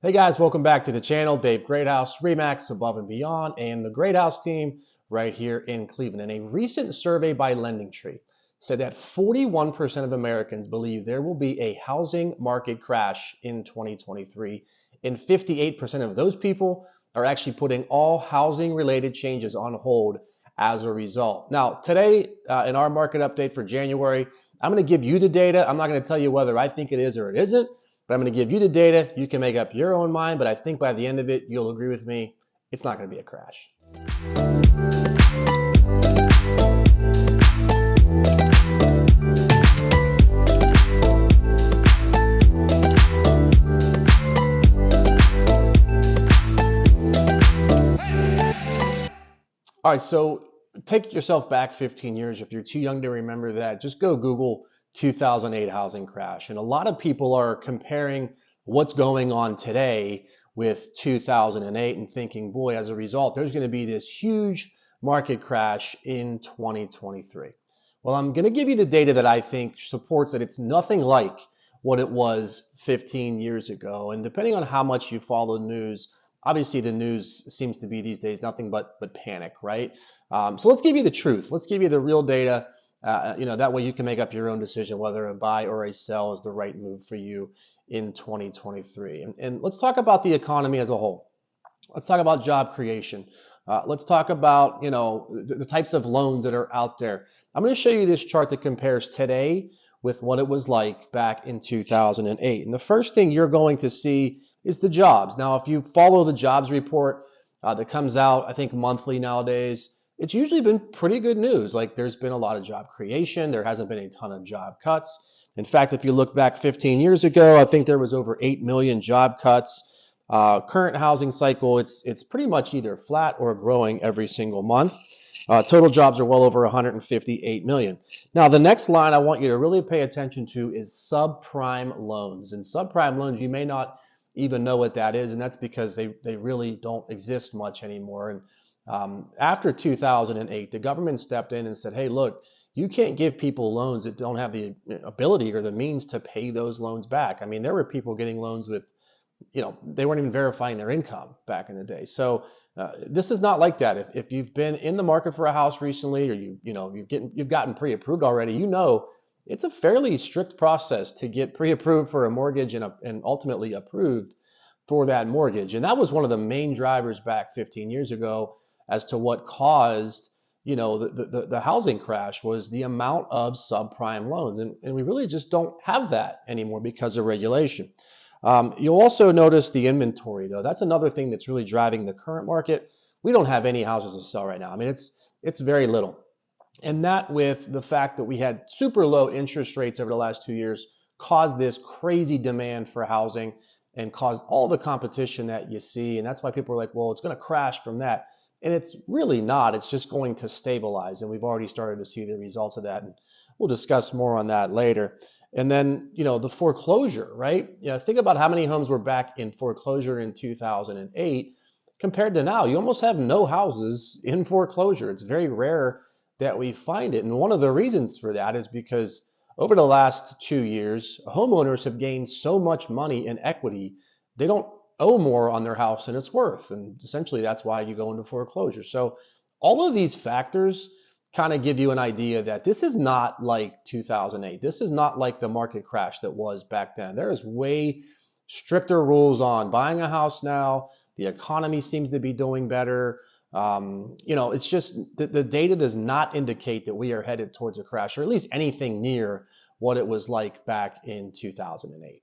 Hey guys, welcome back to the channel. Dave Greathouse, Remax Above and Beyond, and the Greathouse team right here in Cleveland. And a recent survey by LendingTree said that 41% of Americans believe there will be a housing market crash in 2023, and 58% of those people are actually putting all housing-related changes on hold as a result. Now, today in our market update for January, I'm going to give you the data. I'm not going to tell you whether I think it is or it isn't. But I'm going to give you the data. You can make up your own mind, but I think by the end of it, you'll agree with me. It's not going to be a crash. All right, so take yourself back 15 years. If you're too young to remember that, just go Google 2008 housing crash. And a lot of people are comparing what's going on today with 2008 and thinking, boy, as a result, there's going to be this huge market crash in 2023. Well, I'm going to give you the data that I think supports that it's nothing like what it was 15 years ago. And depending on how much you follow the news, obviously the news seems to be these days nothing but panic, right? So let's give you the truth. Let's give you the real data. That way you can make up your own decision whether a buy or a sell is the right move for you in 2023. And let's talk about the economy as a whole. Let's talk about job creation. Let's talk about the types of loans that are out there. I'm going to show you this chart that compares today with what it was like back in 2008. And the first thing you're going to see is the jobs. Now, if you follow the jobs report that comes out, I think monthly nowadays, it's usually been pretty good news. Like there's been a lot of job creation. There hasn't been a ton of job cuts. In fact, if you look back 15 years ago, I think there was over 8 million job cuts. Current housing cycle, it's pretty much either flat or growing every single month. Total jobs are well over 158 million. Now, the next line I want you to really pay attention to is subprime loans. And subprime loans, you may not even know what that is, and that's because they really don't exist much anymore. And after 2008, the government stepped in and said, hey, look, you can't give people loans that don't have the ability or the means to pay those loans back. I mean, there were people getting loans with, they weren't even verifying their income back in the day. So this is not like that. If you've been in the market for a house recently, or you've gotten pre-approved already, it's a fairly strict process to get pre-approved for a mortgage and ultimately approved for that mortgage. And that was one of the main drivers back 15 years ago as to what caused the housing crash was the amount of subprime loans. And we really just don't have that anymore because of regulation. You'll also notice the inventory, though. That's another thing that's really driving the current market. We don't have any houses to sell right now. I mean, it's very little. And that, with the fact that we had super low interest rates over the last 2 years, caused this crazy demand for housing and caused all the competition that you see. And that's why people are like, well, it's going to crash from that. And it's really not. It's just going to stabilize. And we've already started to see the results of that. And we'll discuss more on that later. And then, the foreclosure, right? Think about how many homes were back in foreclosure in 2008 compared to now. You almost have no houses in foreclosure. It's very rare that we find it. And one of the reasons for that is because over the last 2 years, homeowners have gained so much money in equity, they don't owe more on their house than it's worth. And essentially that's why you go into foreclosure. So all of these factors kind of give you an idea that this is not like 2008. This is not like the market crash that was back then. There is way stricter rules on buying a house now. The economy seems to be doing better. It's just the data does not indicate that we are headed towards a crash, or at least anything near what it was like back in 2008.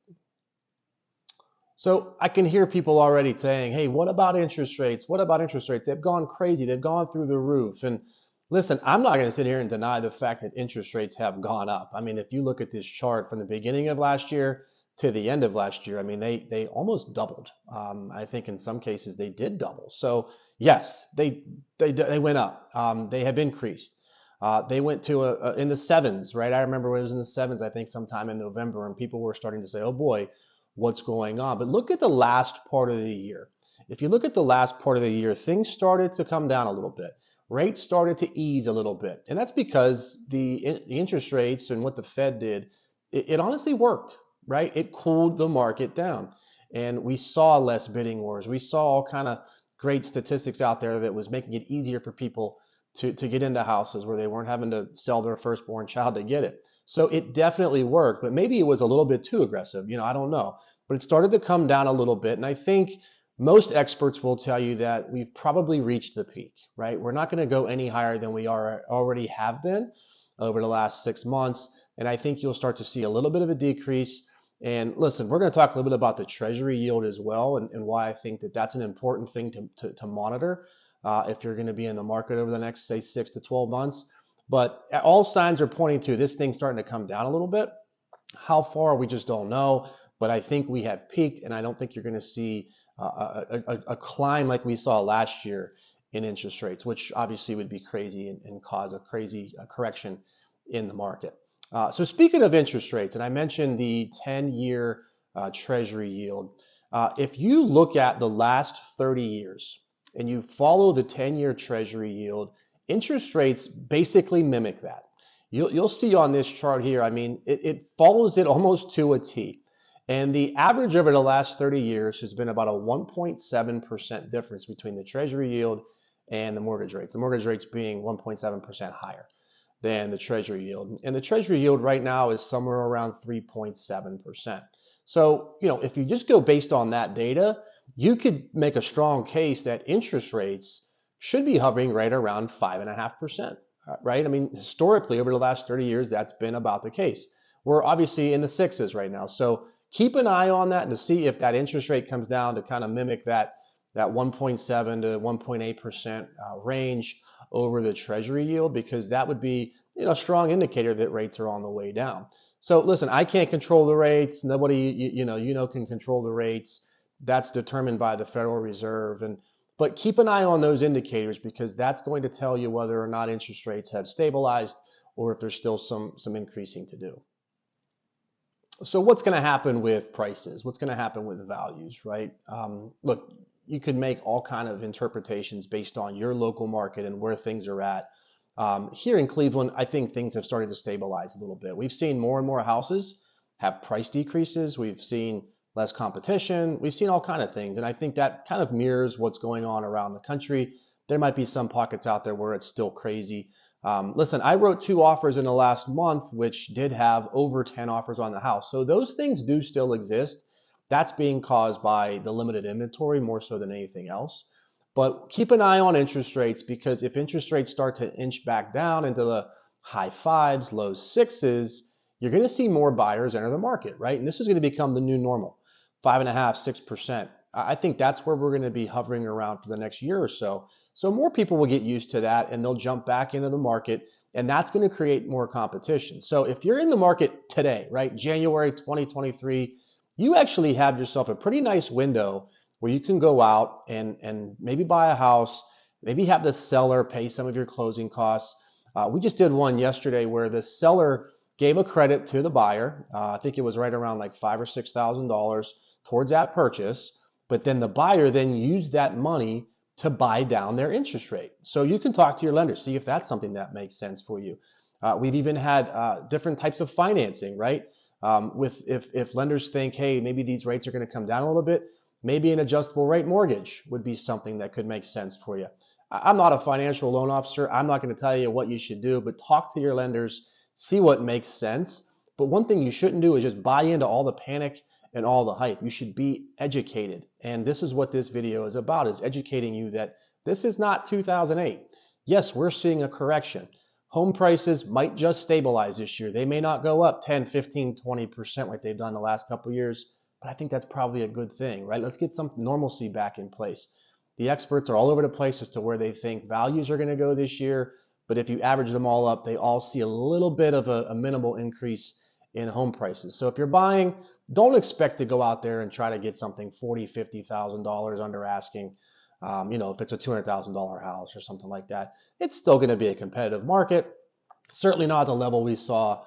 So I can hear people already saying, hey, what about interest rates? What about interest rates? They've gone crazy. They've gone through the roof. And listen, I'm not going to sit here and deny the fact that interest rates have gone up. I mean, if you look at this chart from the beginning of last year to the end of last year, I mean, they almost doubled. I think in some cases they did double. So yes, they went up. They have increased. They went to in the sevens, right? I remember when it was in the sevens, I think sometime in November, and people were starting to say, oh boy, what's going on? But look at the last part of the year. If you look at the last part of the year, things started to come down a little bit. Rates started to ease a little bit. And that's because the interest rates and what the Fed did, it honestly worked, right? It cooled the market down. and we saw less bidding wars. We saw all kind of great statistics out there that was making it easier for people to get into houses where they weren't having to sell their firstborn child to get it. So it definitely worked, but maybe it was a little bit too aggressive. I don't know. But it started to come down a little bit. And I think most experts will tell you that we've probably reached the peak, right? We're not going to go any higher than we already have been over the last 6 months. And I think you'll start to see a little bit of a decrease. And listen, we're going to talk a little bit about the treasury yield as well, and why I think that that's an important thing to monitor if you're going to be in the market over the next, say, 6 to 12 months. But all signs are pointing to this thing starting to come down a little bit. How far, we just don't know. But I think we have peaked, and I don't think you're going to see a climb like we saw last year in interest rates, which obviously would be crazy and cause a crazy correction in the market. So speaking of interest rates, and I mentioned the 10-year treasury yield, if you look at the last 30 years and you follow the 10-year treasury yield, interest rates basically mimic that. You'll see on this chart here, I mean, it follows it almost to a T. And the average over the last 30 years has been about a 1.7% difference between the treasury yield and the mortgage rates. The mortgage rates being 1.7% higher than the treasury yield. And the treasury yield right now is somewhere around 3.7%. So, if you just go based on that data, you could make a strong case that interest rates should be hovering right around 5.5%, right? I mean, historically, over the last 30 years, that's been about the case. We're obviously in the sixes right now. So keep an eye on that and to see if that interest rate comes down to kind of mimic that 1.7 to 1.8% range over the treasury yield, because that would be a strong indicator that rates are on the way down. So listen, I can't control the rates. Nobody can control the rates. That's determined by the Federal Reserve. But keep an eye on those indicators, because that's going to tell you whether or not interest rates have stabilized or if there's still some increasing to do. So what's going to happen with prices? What's going to happen with values, right? Look, you could make all kind of interpretations based on your local market and where things are at. Here in Cleveland, I think things have started to stabilize a little bit. We've seen more and more houses have price decreases. We've seen less competition. We've seen all kind of things. And I think that kind of mirrors what's going on around the country. There might be some pockets out there where it's still crazy. Listen, I wrote 2 offers in the last month, which did have over 10 offers on the house. So those things do still exist. That's being caused by the limited inventory more so than anything else. But keep an eye on interest rates, because if interest rates start to inch back down into the high 5s, low 6s, you're going to see more buyers enter the market, right? And this is going to become the new normal, 5.5%, 6%. I think that's where we're going to be hovering around for the next year or so. So more people will get used to that and they'll jump back into the market, and that's going to create more competition. So if you're in the market today, right, January 2023, you actually have yourself a pretty nice window where you can go out and maybe buy a house, maybe have the seller pay some of your closing costs. We just did one yesterday where the seller gave a credit to the buyer. I think it was right around like $5,000 or $6,000 towards that purchase. But then the buyer then used that money to buy down their interest rate. So you can talk to your lender, see if that's something that makes sense for you. We've even had different types of financing, right? If lenders think, hey, maybe these rates are going to come down a little bit, maybe an adjustable rate mortgage would be something that could make sense for you. I'm not a financial loan officer. I'm not going to tell you what you should do, but talk to your lenders, see what makes sense. But one thing you shouldn't do is just buy into all the panic and all the hype. You should be educated. And this is what this video is about, is educating you that this is not 2008. Yes, we're seeing a correction. Home prices might just stabilize this year. They may not go up 10, 15, 20% like they've done the last couple of years, but I think that's probably a good thing, right? Let's get some normalcy back in place. The experts are all over the place as to where they think values are going to go this year, but if you average them all up, they all see a little bit of a minimal increase in home prices. So if you're buying, don't expect to go out there and try to get something $40,000, $50,000 under asking. If it's a $200,000 house or something like that, it's still going to be a competitive market. Certainly not at the level we saw,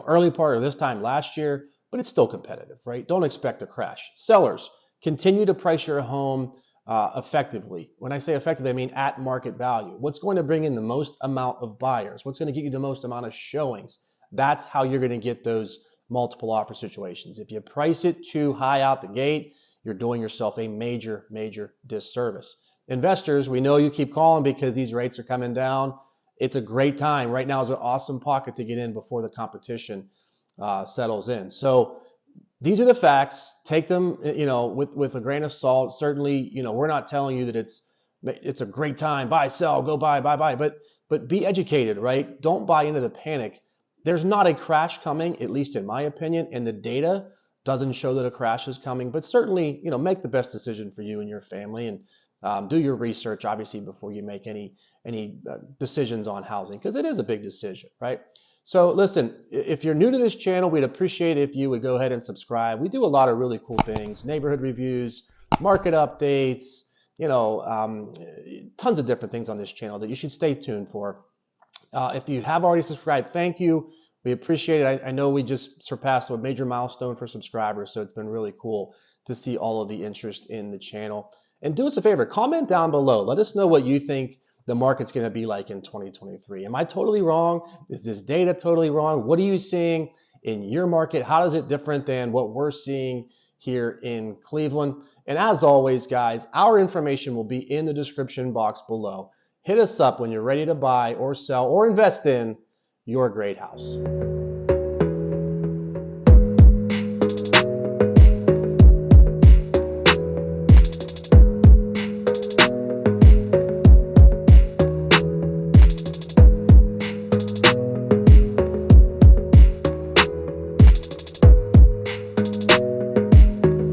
early part of this time last year, but it's still competitive, right? Don't expect a crash. Sellers, continue to price your home effectively. When I say effectively, I mean at market value. What's going to bring in the most amount of buyers? What's going to get you the most amount of showings? That's how you're going to get those multiple offer situations. If you price it too high out the gate, you're doing yourself a major, major disservice. Investors, we know you keep calling because these rates are coming down. It's a great time. Right now is an awesome pocket to get in before the competition settles in. So these are the facts. Take them, with a grain of salt. Certainly, we're not telling you that it's a great time. Buy, sell, go buy, buy, buy. But be educated, right? Don't buy into the panic. There's not a crash coming, at least in my opinion, and the data doesn't show that a crash is coming. But certainly, make the best decision for you and your family, and do your research, obviously, before you make any decisions on housing, because it is a big decision, right? So listen, if you're new to this channel, we'd appreciate if you would go ahead and subscribe. We do a lot of really cool things: neighborhood reviews, market updates, tons of different things on this channel that you should stay tuned for. If you have already subscribed, thank you. We appreciate it. I know we just surpassed a major milestone for subscribers, so it's been really cool to see all of the interest in the channel. And do us a favor, comment down below. Let us know what you think the market's going to be like in 2023. Am I totally wrong? Is this data totally wrong? What are you seeing in your market? How is it different than what we're seeing here in Cleveland? And as always, guys, our information will be in the description box below. Hit us up when you're ready to buy or sell or invest in your great house.